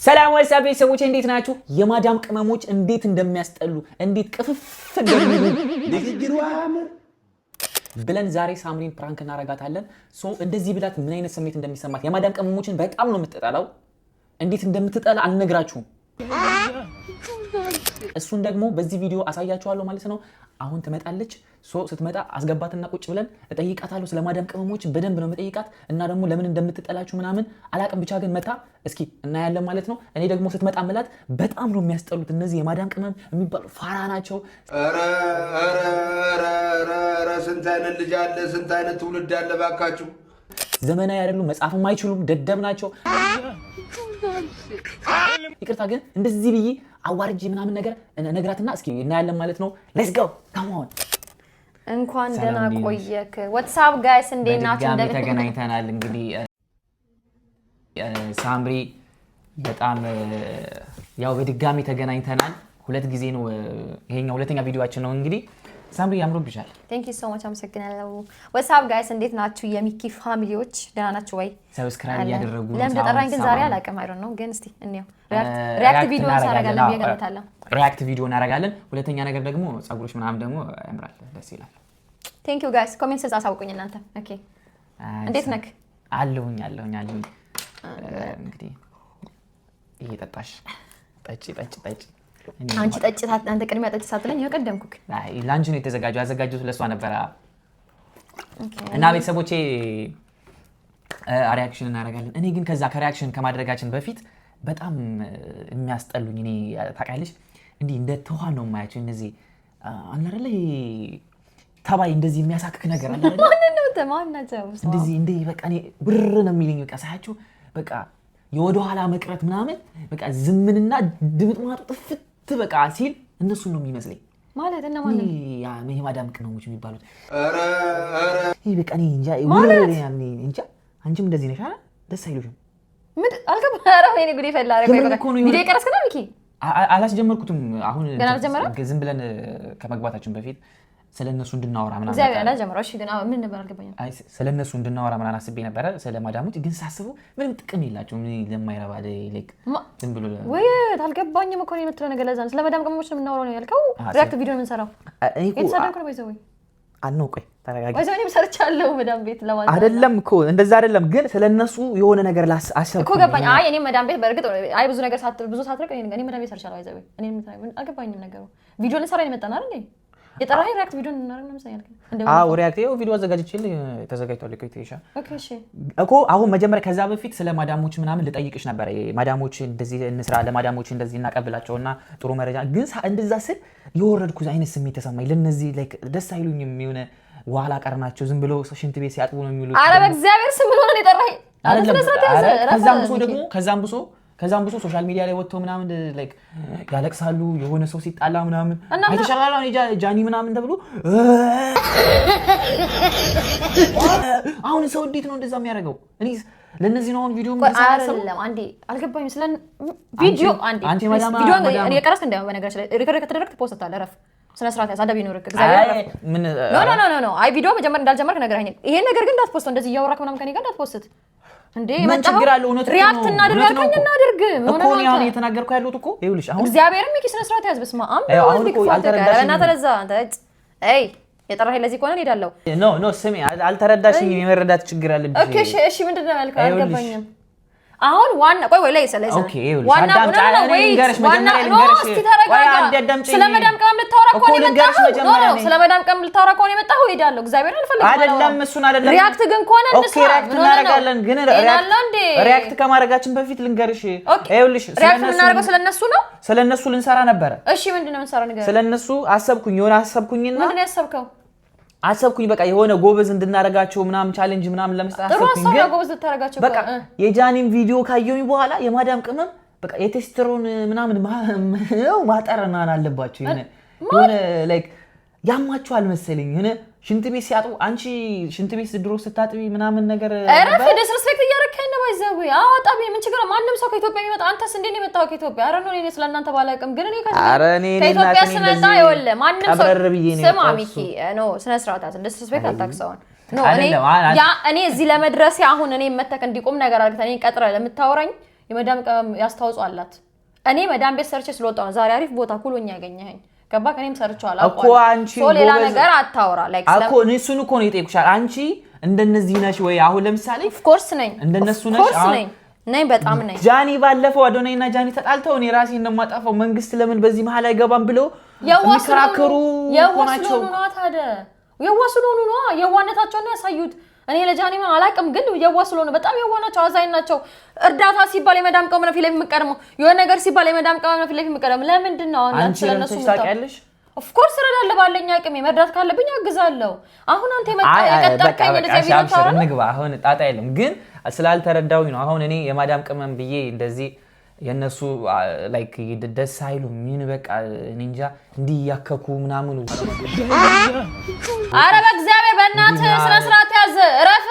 ሰላም ወይሳብ ቤተሰቦች እንዴት ናችሁ? የማዳም ቅመሞች እንዴት እንደሚያስጠሉ እንዴት ቅፍፍ እንደሚሉ ንግግሩ አምር ብለን ዛሬ ሳምሪን ፕራንክ እናረጋታለን። እንደዚህ ብላት ምን አይነት ስሜት እንደሚሰማት የማዳም ቅመሞችን በጣም ነው የምትጠላው። እንዴት እንደምትጠላ አልነግራችሁም። እሱን ደግሞ በዚህ ቪዲዮ አሳያችኋለሁ ማለት ነው። አሁን ትመጣለች። ስትመጣ አስገባትና ቁጭ ብለን እጠይቃታለሁ። ስለ ማዳም ቅመሞች በደንብ ነው መጠይቃት እና ደግሞ ለምን እንደምትጠላችሁ ምናምን አላቅም። ብቻ ግን መጣ እስኪ እናያለን ማለት ነው። እኔ ደግሞ ስትመጣ ምላት በጣም ነው የሚያስጠሉት እነዚህ የማዳም ቅመም የሚባሉ ፋራ ናቸው። ስንት አይነት ልጅ አለ፣ ስንት አይነት ትውልድ አለ ባካችሁ። ዘመናዊ አይደሉም፣ መጻፍም አይችሉም፣ ደደብ ናቸው። ይቅርታ ግን እንደዚህ ብዬ አዋርጄ ምናምን ነገር ነግራትና እስኪ እናያለን ማለት ነው። ሌትስ ጎ ካም ኦን። እንኳን ደህና ቆየክ። ዋትስአፕ ጋይስ እንዴት ናችሁ? እንደምን ተገናኝተናል። እንግዲህ ሳምሪ በጣም ያው በድጋሚ ተገናኝተናል። ሁለት ጊዜ ነው ይሄኛው ሁለተኛ ቪዲዮአችን ነው። እንግዲህ ሳምሪ ያምሩብሻል። ቴንክ ዩ ሶ ማች አመሰግናለሁ። ዋትስአፕ ጋይስ እንዴት ናችሁ? የሚኪ ፋሚሊዎች ደህና ናችሁ ወይ? ሰብስክራይብ ያደረጉ ለምን ተጠራኝ ግን ዛሬ አላውቅም። አይ ዶንት ኖ ግን እስቲ እንየው። ሪአክት ቪዲዮ እንሰራለን ብዬ ሪአክት ቪዲዮ እናደርጋለን። ሁለተኛ ነገር ደግሞ ጸጉሮች ምናምን ደግሞ ያምራል፣ ደስ ይላል። ቴንክ ዩ ጋይስ ኮሜንት ስጽፉ አሳውቁኝ እናንተ። ኦኬ እንዴት ነክ? አለሁኝ እንግዲህ እየጠጣሽ ጠጪ አንቺ ጠጪ አንተ ቅድሚያ ጠጪ ሳትለኝ ያቀደምኩክ። አይ ላንቺ ነው የተዘጋጀው፣ ያዘጋጀሁት ለሷ ነበር። እና ቤተሰቦቼ ሪአክሽን እናደርጋለን። እኔ ግን ከዛ ከሪአክሽን ከማድረጋችን በፊት በጣም የሚያስጠሉኝ እኔ ታውቂያለሽ፣ እንዲህ እንደ ተዋን ነው የማያቸው እነዚህ አለ አይደል ተባይ እንደዚህ የሚያሳክክ ነገር አለ አይደል? ማን ናቸው እንደዚህ እንደ በቃ እኔ ብር ነው የሚለኝ በቃ ሳያቸው በቃ የወደ ኋላ መቅረት ምናምን በቃ ዝምንና ድምጥማጡ ጥፍት በቃ ሲል እነሱን ነው የሚመስለኝ ማለት እና ማለት ያ የማዳም ቅመሞች የሚባሉት። ይሄ በቃ እኔ እንጃ አንቺም እንደዚህ ነሽ አይደል? ደስ አይሉሽም? ምን አልገባረው እኔ ጉዴ ፈላረ ቪዲዮ ቀረስከና ሚኪ አላስጀመርኩትም። አሁን ገና አልጀመረም። ዝም ብለን ከመግባታችን በፊት ስለነሱ እንድናወራ ምናምን እግዚአብሔር አላጀመረው። እሺ ግን ምን ነበር አልገባኝም። አይ ስለነሱ እንድናወራ ምናምን አስቤ ነበር። ስለ ማዳሞች ግን ሳስበው ምንም ጥቅም የላቸውም። ምን ለማይረባ ላይክ ዝም ብሎ ወይ አልገባኝም እኮ ነው የምትለው ነገር። ለዛ ነው ስለ ማዳም ቅመሞች ነው የምናወራው ነው ያልከው። ሪአክት ቪዲዮ ነው የምንሰራው። የተሰደንኩ ነው ባይዘው አልነው። ቆይ ተረጋጊ። ባይዘው እኔም ሰርቻለሁ ማዳም ቤት ለማለት አይደለም እኮ እንደዛ አይደለም። ግን ስለነሱ የሆነ ነገር አሰብኩ እኮ ገባኝ። አይ እኔ ማዳም ቤት በእርግጥ አይ ብዙ ነገር ሳትረቅ እኔ ማዳም ቤት ሰርቻለሁ። ባይዘው እኔ አልገባኝም ነገሩ። ቪዲዮ ልንሰራ ነው የመጣን አይደል? የጠራኸኝ ሪአክት ቪዲዮ እናደርግ ነው መሰለኝ ያልከኝ። ሪአክት ቪዲዮ አዘጋጅቼልኝ ተዘጋጅቷል እኮ ይተይሻ። ኦኬ እሺ እኮ አሁን መጀመሪያ ከዛ በፊት ስለ ማዳሞች ምናምን ልጠይቅሽ ነበር። ማዳሞች እንደዚህ እንስራ፣ ለማዳሞች እንደዚህ እናቀብላቸውና ጥሩ መረጃ ግን እንደዛ ስል የወረድኩ አይነት ስሜት ተሰማኝ። ለነዚህ ላይክ ደስ አይሉኝም። የሆነ ዋላ ቀር ናቸው። ዝም ብሎ ሽንት ቤት ሲያጥቡ ነው የሚሉት። ኧረ በእግዚአብሔር ስም ብሎ ነው የጠራኸኝ አይደለም? ከዛም ብሶ ሶሻል ሚዲያ ላይ ወጥተው ምናምን ላይክ ያለቅሳሉ። የሆነ ሰው ሲጣላ ምናምን አይተሻላል። ጃኒ ምናምን ተብሎ አሁን ሰው እንዴት ነው እንደዛ የሚያደርገው? እኔ ለነዚህ ነው አሁን ቪዲዮ አይደለም። አንዴ አልገባኝም። ስለ ቪዲዮ አንዴ ቪዲዮ እኔ ቀረስክ እንደው በነገራችን ላይ ሪከርድ ከተደረገ ፖስት አለ። ረፍ ስነ ስርዓት ያሳደብ ይኖርክ እግዚአብሔር ምን ኖ አይ ቪዲዮ መጀመር እንዳልጀመርክ ነገርኝ። ይሄን ነገር ግን እንዳትፖስት እንደዚህ እያወራክ ምናምን ከኔ ጋር እንዳትፖስት እንዴ ችግር አለ። እውነት ሪአክት እናደርጋለን እናደርግ እኮ ነው ያው የተናገርኩ ያለሁት እኮ ይኸውልሽ። አሁን እግዚአብሔርም ሚኪ ስነ ስርዓት ያዝ። በስማ አሁን እኮ አልተረዳሽኝ እና ተረዛ አንተ አይ የጠራኸኝ ለዚህ ከሆነ እሄዳለሁ። ኖ ስሚ አልተረዳሽኝም። የመረዳት ችግር አለብሽ። ኦኬ እሺ ምንድነው ያልከው? አልገባኝም። አሁን ዋና ቆይ ወይ ለይሰ ኦኬ ዋና ስለ መዳም ቅመም ልታወራ ከሆነ የመጣኸው ስለ መዳም ቅመም ልታወራ ከሆነ የመጣኸው እሄዳለሁ። እግዚአብሔር አልፈልግም አይደለም እሱን አይደለም። ሪአክት ግን ከሆነ ኦኬ ሪአክት እናደርጋለን። ግን ሪአክት ከማድረጋችን በፊት ልንገርሽ። ይኸውልሽ ሪአክት እናደርገው ስለነሱ ነው። ስለነሱ ልንሰራ ነበረ። እሺ ምንድነው የምንሰራው ነገር? ስለነሱ የሆነ አሰብኩኝና ምንድነው ያሰብከው? በቃ የሆነ ጎበዝ እንድናረጋቸው ምናምን ቻሌንጅ ምናምን ለመስጠት አሰብኩኝ። ግን ጎበዝ ልታረጋቸው በቃ የጃኒን ቪዲዮ ካየሁኝ በኋላ የማዳም ቅመም በቃ የቴስትሮን ምናምን ማጠርና አለባቸው። የሆነ ላይክ ያማቸዋል መሰለኝ። የሆነ ሽንት ቤት ሲያጥቡ አንቺ ሽንት ቤት ድሮ ስታጥቢ ምናምን ነገር አረፈ ዲስሪስፔክት እያረከኝ ነው። ባይዘው አጣቢ ምን ችግር ማንም ሰው ከኢትዮጵያ የሚመጣ አንተስ እንዴ ነው የመጣው ከኢትዮጵያ? አረ ነው እኔ ስለናንተ ባላቀም ግን እኔ ከኢትዮጵያ ስመጣ ይወለ ማንም ሰው ስማ ሚኪ ኖ ስነ ስርዓታት ዲስሪስፔክት አታክሰውን ኖ እኔ እዚህ ለመድረሴ አሁን እኔ መተክ እንዲቆም ነገር አድርገህ እኔ ቀጥረ ለምታወራኝ የመዳም ቅመም ያስተዋጽኦ አላት እኔ መዳም ቤት ሰርቼ ስለወጣው ነው ዛሬ አሪፍ ቦታ ኩሎኛ ያገኘኸኝ ገባ ከኔም ሰርቻለሁ እኮ አንቺ ሌላ ነገር አታውራ ላይክ እኮ እሱን እኮ ነው የጠየኩሻል አንቺ እንደነዚህ ነሽ ወይ አሁን ለምሳሌ ኦፍ ኮርስ ነኝ እንደነሱ ነሽ ነኝ በጣም ነኝ ጃኒ ባለፈው አዶናይና ጃኒ ተጣልተው እኔ ራሴ እንደማጣፈው መንግስት ለምን በዚህ መሃል አይገባም ብሎ የሚከራከሩ የዋስሉ ነው ታዲያ የዋስሉ ነው የዋነታቸውን ያሳዩት እኔ ለጃኒ ማን አላቅም ግን የዋስሉ ነው በጣም የዋናቸው አዛኝ ናቸው እርዳታ ሲባል የመዳም ቅመም ነው ፊት ለሚቀርመው የሆነ ነገር ሲባል የመዳም ቅመም ነው ፊት ለሚቀርመው ለምንድን ነው አንቺ ስለነሱ ታውቂያለሽ ኦፍ ኮርስ ረዳለ ባለኛ አቅሜ መርዳት ካለብኝ አግዛለሁ አሁን አንተ የቀጠርከኝ እንደዚህ ቢሆን ታውቃለህ እንግባ አሁን ጣጣ የለም ግን ስላልተረዳውኝ ነው አሁን እኔ የማዳም ቅመም ብዬ እንደዚህ የነሱ ላይክ ደስ አይሉ ምን በቃ እንጃ እንዲ ያከኩ ምናምን አረ በእግዚአብሔር በእናትህ ስነ ስርዓት ያዝ እረፍ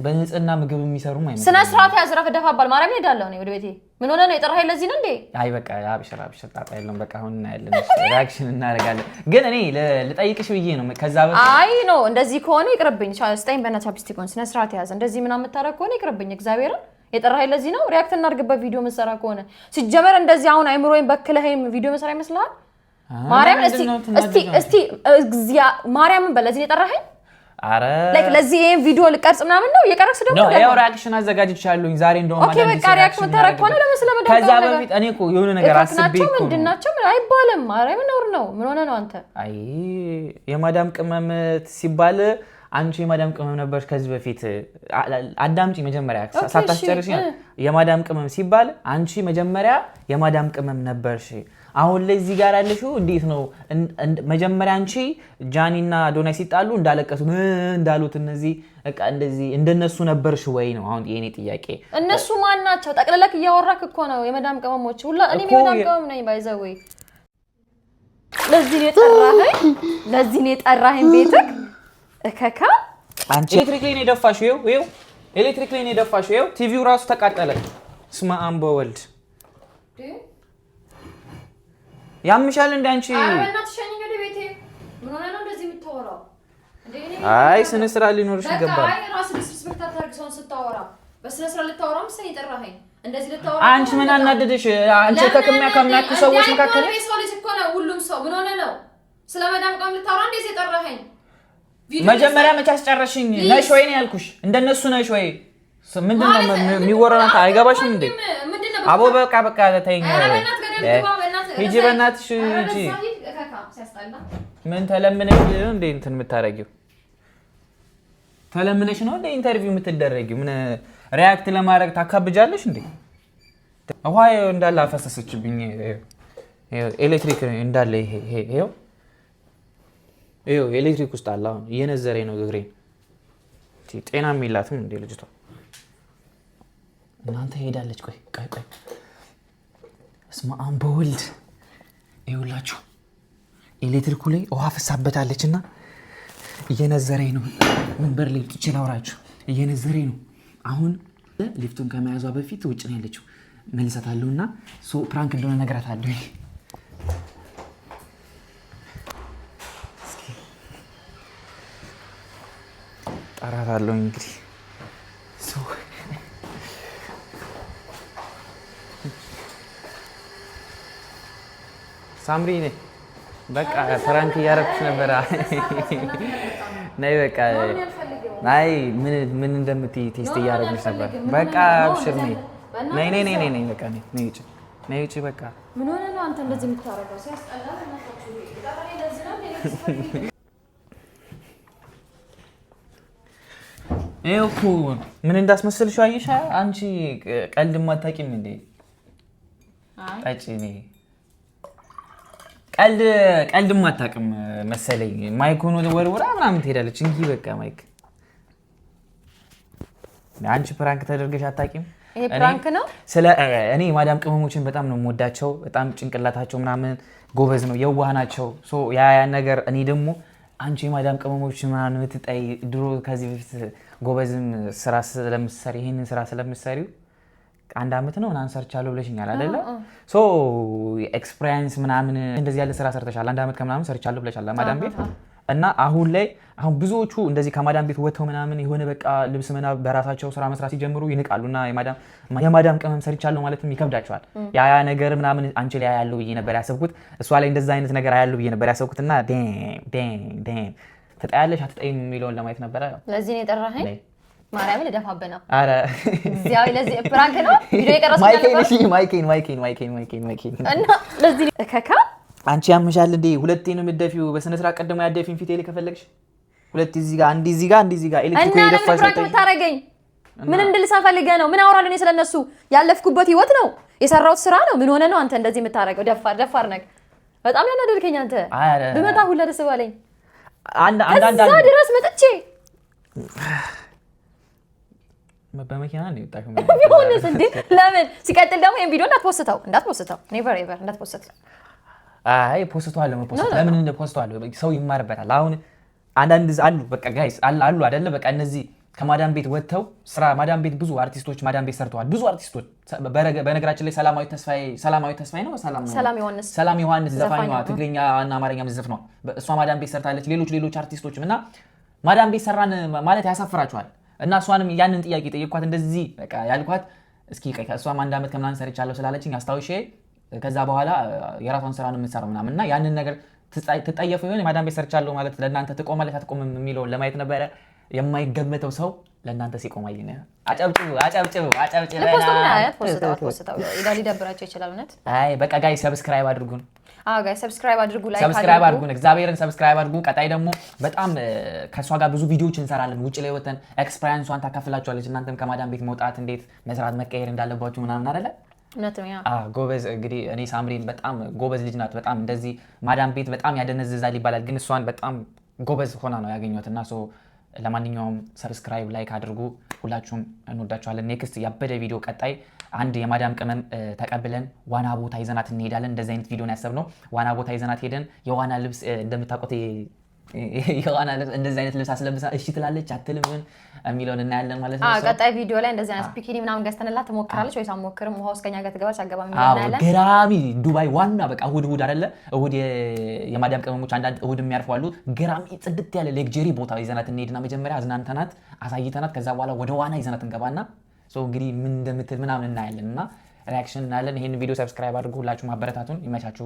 በንጽህና ምግብ የሚሰሩም አይመስልም ስነ ስርዓት ያዝ እረፍ ደፋባል ማርያም ሄዳለሁ እኔ ወደ ቤቴ ምን ሆነ ነው የጠራኸኝ ለዚህ ነው እንዴ አይ በቃ አብሽራ ጣጣ የለም በቃ አሁን እናያለን ሪአክሽን እናደርጋለን ግን እኔ ልጠይቅሽ ብዬ ነው ከዛ በፊት አይ ነው እንደዚህ ከሆነ ይቅርብኝ ስጠኝ በእናትህ ቻፕስቲክ ስነ ስርዓት ያዝ እንደዚህ ምናምን የምታረግ ከሆነ ይቅርብኝ እግዚአብሔርን የጠራኸኝ ለዚህ ነው ሪአክት እናድርግበት ቪዲዮ መሰራ ከሆነ ሲጀመር እንደዚህ አሁን አይምሮዬን በክለህም ቪዲዮ መሰራ ይመስልሃል ማርያም እስቲ ማርያምን በለዚህ የጠራኸኝ አረ ላይክ ለዚህ ቪዲዮ ልቀርጽ ምናምን ነው የቀረጽ ደግሞ ነው ያው ሪአክሽን አዘጋጅቻለሁኝ ዛሬ እንደውም ኦኬ በቃ ሪአክሽን ተረክ ሆነ ለመስለ መደብ ከዛ በፊት እኔ እኮ የሆነ ነገር አስቤ እኮ ምንድናቸው ምን አይባልም ማርያም ነው ነው ምን ሆነ ነው አንተ አይ የማዳም ቅመም ሲባል አንቺ የማዳም ቅመም ነበርሽ ከዚህ በፊት አዳምጪ መጀመሪያ ሳታስጨርሽ የማዳም ቅመም ሲባል አንቺ መጀመሪያ የማዳም ቅመም ነበርሽ አሁን ላይ እዚህ ጋር ያለሽው እንዴት ነው መጀመሪያ አንቺ ጃኒና አዶናይ ሲጣሉ እንዳለቀሱ እንዳሉት እነዚህ በቃ እንደዚህ እንደነሱ ነበርሽ ወይ ነው አሁን የኔ ጥያቄ እነሱ ማን ናቸው ጠቅለለክ እያወራክ እኮ ነው የማዳም ቅመሞች ሁላ እኔ የማዳም ቅመም ነኝ ባይዘው ለዚህ ነው የጠራኸኝ ቤትክ እከካ አንቺ ኤሌክትሪክ ላይ ነው የደፋሽው ይው ኤሌክትሪክ ላይ ነው የደፋሽው ይው ቲቪው ራሱ ተቃጠለ ስማ አምቦ ወልድ ያምሻል እንደ አንቺ በእናትሽ ሸኝኝ ወደ ቤቴ ምን ሆነ ነው እንደዚህ የምታወራው አይ ስነ ስርዓት ሊኖርሽ ይገባል አይ ራስ ዲስሪስፔክት አታርግ ሰውን ስታወራ በስነ ስርዓት ልታወራም ሰው ይጠራኸኝ እንደዚህ ልታወራ አንቺ ምን አናደደሽ አንቺ ከሚያከማኩ ሰዎች መካከል ሰው ልጅ እኮ ነው ሁሉም ሰው ምን ሆነ ነው ስለማዳም ቀም ልታወራ እንደዚህ የጠራኸኝ መጀመሪያ መቻ አስጨረሽኝ ነሽ ወይ ነው ያልኩሽ እንደነሱ ነሽ ወይ ምንድነው የሚወራው አይገባሽም እንዴ አቦ በቃ ተይኝ ሂጂ በእናትሽ ሂጂ ምን ተለምነሽ እንዴ እንትን የምታረጊው ተለምነሽ ነው እንዴ ኢንተርቪው የምትደረጊው ምን ሪአክት ለማድረግ ታካብጃለሽ እንዴ ውሃ እንዳለ አፈሰሰችብኝ ኤሌክትሪክ እንዳለ ይሄው ኤሌክትሪክ ውስጥ አለ አሁን እየነዘረኝ ነው እግሬን ጤና የሚላትም እንዴ ልጅቷ እናንተ ሄዳለች ቆይ እስማ አንበውልድ ይውላችሁ ኤሌክትሪኩ ላይ ውሃ ፈሳበታለችና እየነዘረኝ ነው መንበር ላይ ጥቼ ላውራችሁ እየነዘረኝ ነው አሁን ሊፍቱን ከመያዟ በፊት ውጭ ነው ያለችው መልሳታለሁና ፕራንክ እንደሆነ ነግራታለሁ ጠራታለሁ እንግዲህ ሳምሪ ነኝ በቃ ፍራንክ እያረኩሽ ነበር ነይ በቃ አይ ምን እንደምትይ ቴስት እያረኩሽ ነበር በቃ አብሽር ነይ በቃ ነይ በቃ ምን ሆነ ነው አንተ እንደዚህ የምታረጋው ሲያስጠላ እኮ ምን እንዳስመስልሽ አየሽ አንቺ ቀልድ ማታቂም እንዴ ጠጪ ነይ ቀልድ ማታቅም መሰለኝ ማይኩን ወርወራ ምናምን ትሄዳለች እንጂ በቃ ማይክ አንቺ ፕራንክ ተደርገሽ አታቂም ይሄ ፕራንክ ነው እኔ ማዳም ቅመሞችን በጣም ነው የምወዳቸው በጣም ጭንቅላታቸው ምናምን ጎበዝ ነው የዋህ ናቸው ያ ነገር እኔ ደግሞ አንቺ ማዳም ቅመሞች ምናምን የምትጠይ ድሮ ከዚህ በፊት ጎበዝም ስራ ስለምትሰሪ ይሄንን ስራ ስለምትሰሪው አንድ አመት ነው እናን ሰርቻለሁ ብለሽኛል አይደለ ኤክስፒሪየንስ ምናምን እንደዚህ ያለ ስራ ሰርተሻል አንድ አመት ከምናምን ሰርቻለሁ ብለሻል ማዳም ቤት እና አሁን ብዙዎቹ እንደዚህ ከማዳም ቤት ወጥተው ምናምን የሆነ በቃ ልብስ ምናምን በራሳቸው ስራ መስራት ሲጀምሩ ይንቃሉና የማዳም ቅመም ሰርቻለሁ ማለትም ይከብዳቸዋል። ያ ነገር ምናምን አንቺ ላይ ያለው ብዬ ነበር ያሰብኩት፣ እሷ ላይ እንደዛ አይነት ነገር ያለው ብዬ ነበር ያሰብኩትና ዴም ትጠያለሽ አትጠይም የሚለውን ለማየት ነበረ። ለዚህ ነው የጠራኸኝ? ማርያምን ልደፋብህ ነው። ኧረ እዚያው ለዚህ ፕራንክ ነው ቪዲዮ የቀረጽኩት ማይኬን እና ለዚህ ከካ አንቺ ያምሻል እንዴ? ሁለቴ ነው የምትደፊው። በስነ ስርዓት ቀደማ ያደፊን ፊቴ ላይ ከፈለግሽ ሁለቴ እዚህ ጋር አንዲ እዚህ ጋር ኤሌክትሪክ ይደፋሽ። ፕራንክ የምታረገኝ ምን እንድልሳ ፈልገህ ነው? ምን አወራለሁ እኔ ስለነሱ? ያለፍኩበት ህይወት ነው የሰራሁት ስራ ነው። ምን ሆነ ነው አንተ እንደዚህ የምታረገው? ደፋር ነህ። በጣም ያናደድከኝ አንተ። ብመጣ ሁላ ደስ ባለኝ እዛ ድረስ መጥቼ በመኪና ነው የወጣሽው። ቢሆንስ እንዴ? ለምን? ሲቀጥል ደግሞ ይሄን ቪዲዮ እንዳትፖስተው ኔቨር ኤቨር እንዳትፖስት። አይ ፖስቷል ለምን እንደፖስቷል ሰው ይማርበታል። አሁን አንዳንድ አሉ በቃ ጋይስ አሉ አይደለ? በቃ እነዚህ ከማዳም ቤት ወጥተው ስራ ማዳም ቤት ብዙ አርቲስቶች ማዳም ቤት ሰርተዋል። ብዙ አርቲስቶች በነገራችን ላይ ሰላማዊ ተስፋዬ ነው ሰላም ዮሐንስ ዘፋኟ ትግርኛ እና አማርኛ ምዝፍ ነው። እሷ ማዳም ቤት ሰርታለች። ሌሎች አርቲስቶችም እና ማዳም ቤት ሰራን ማለት ያሳፍራቸዋል። እና እሷንም ያንን ጥያቄ ጠየቅኳት። እንደዚህ በቃ ያልኳት እስኪ ከእሷም 1 ዓመት ከምናምን ሰርቻለሁ ስላለችኝ አስታውሼ ከዛ በኋላ የራሷን ስራ ነው የምትሰራው ምናምን እና ያንን ነገር ትጠየፈው ይሆን ማዳም ቤት ሰርቻለሁ ማለት ለእናንተ ትቆማለች አትቆምም የሚለውን ለማየት ነበረ። የማይገመተው ሰው ለእናንተ ሲቆም አየኝ። አጨብጭቡ ሊደብራቸው ይችላል እውነት። አይ በቃ ጋይ ሰብስክራይብ አድርጉን። ጋይ ሰብስክራይብ አድርጉ፣ ላይክ ሰብስክራይብ አድርጉን፣ እግዚአብሔርን ሰብስክራይብ አድርጉ። ቀጣይ ደግሞ በጣም ከሷ ጋር ብዙ ቪዲዮዎች እንሰራለን። ውጭ ላይ ወተን ኤክስፒሪየንሷን ታካፍላችኋለች። እናንተም ከማዳም ቤት መውጣት እንዴት መስራት መቀየር እንዳለባችሁ ምናምን አይደለ? ጎበዝ እንግዲህ እኔ ሳምሪን በጣም ጎበዝ ልጅ ናት። በጣም እንደዚህ ማዳም ቤት በጣም ያደነዝዛል ይባላል፣ ግን እሷን በጣም ጎበዝ ሆና ነው ያገኘሁትና ለማንኛውም ሰብስክራይብ ላይክ አድርጉ። ሁላችሁም እንወዳችኋለን። ኔክስት ያበደ ቪዲዮ ቀጣይ አንድ የማዳም ቅመም ተቀብለን ዋና ቦታ ይዘናት እንሄዳለን። እንደዚህ አይነት ቪዲዮ ነው ያሰብነው። ዋና ቦታ ይዘናት ሄደን የዋና ልብስ እንደምታውቁት የዋና ልብስ እንደዚህ አይነት ልብስ አስለብሳ እሺ ትላለች አትልም የሚለውን እናያለን ማለት ነው። ቀጣይ ቪዲዮ ላይ እንደዚህ አይነት ቢኪኒ ምናምን ገዝተንላት ትሞክራለች ወይስ አትሞክርም? ውሃ ውስጥ ከኛ ጋር ትገባች አገባም እናያለን። ገራሚ ዱባይ ዋና በቃ እሑድ አይደለ? እሑድ የማዳም ቅመሞች አንዳንድ እሑድ የሚያርፉ አሉ። ገራሚ ጽድት ያለ ሌክጀሪ ቦታ ይዘናት እንሄድና መጀመሪያ አዝናንተናት አሳይተናት ከዛ በኋላ ወደ ዋና ይዘናት እንገባና እንግዲህ ምን እንደምትል ምናምን እናያለን እና ሪአክሽን እናያለን። ይሄን ቪዲዮ ሰብስክራይብ አድርጉ። ሁላችሁም አበረታቱን። ይመቻችሁ።